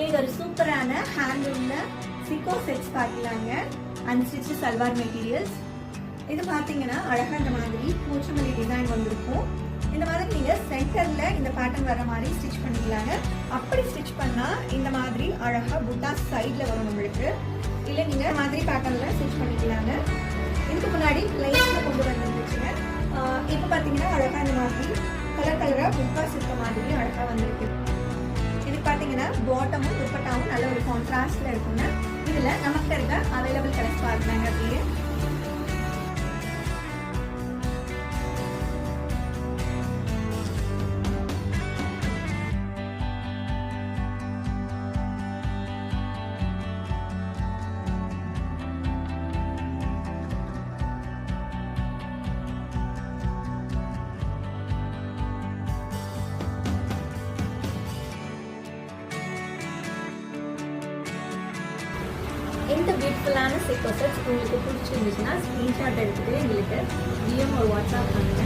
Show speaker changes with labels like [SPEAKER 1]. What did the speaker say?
[SPEAKER 1] இது ஒரு சூப்பரான ஹேண்ட்லூம்ல சிக்கோ செட்ஸ் பார்க்கலாங்க. Unstitch salwar materials. இது பாத்தீங்கன்னா அழகா இந்த மாதிரி பூச்சமல்லி டிசைன் வந்திருக்கும். இந்த மாதிரி நீங்க சென்டர்ல இந்த பேட்டர்ன் வர மாதிரி ஸ்டிச் பண்ணிக்கலாங்க. அப்படி ஸ்டிச் பண்ணா இந்த மாதிரி அழகா புட்டா சைட்ல வரும் உங்களுக்கு. இல்ல நீங்க மாதிரி பேட்டர்ன்ல ஸ்டிச் பண்ணிக்கலாங்க. இதுக்கு முன்னாடி பிளைன்ல கொண்டு வந்துருந்துச்சுங்க. இப்போ பாத்தீங்கன்னா அழகா இந்த மாதிரி கலர் கலரா புட்டாஸ் இருக்க மாதிரி அழகா வந்திருக்கு. இது பாத்தீங்கன்னா பாட்டமும் துப்பட்டாவும் நல்ல ஒரு கான்ட்ராஸ்ட்ல இருக்குங்க. இதுல நமக்கு இருக்க அவைலபிள் கலர்ஸ் பாருங்க. அப்படியே இந்த பியூட்டிஃபுல்லான சிக்கோ செட்ஸ் உங்களுக்கு பிடிச்சிருந்துச்சுன்னா ஸ்க்ரீன்ஷாட் எடுத்துட்டு எங்களுக்கு டிஎம் ஒரு வாட்ஸ்அப் பண்ணுங்க.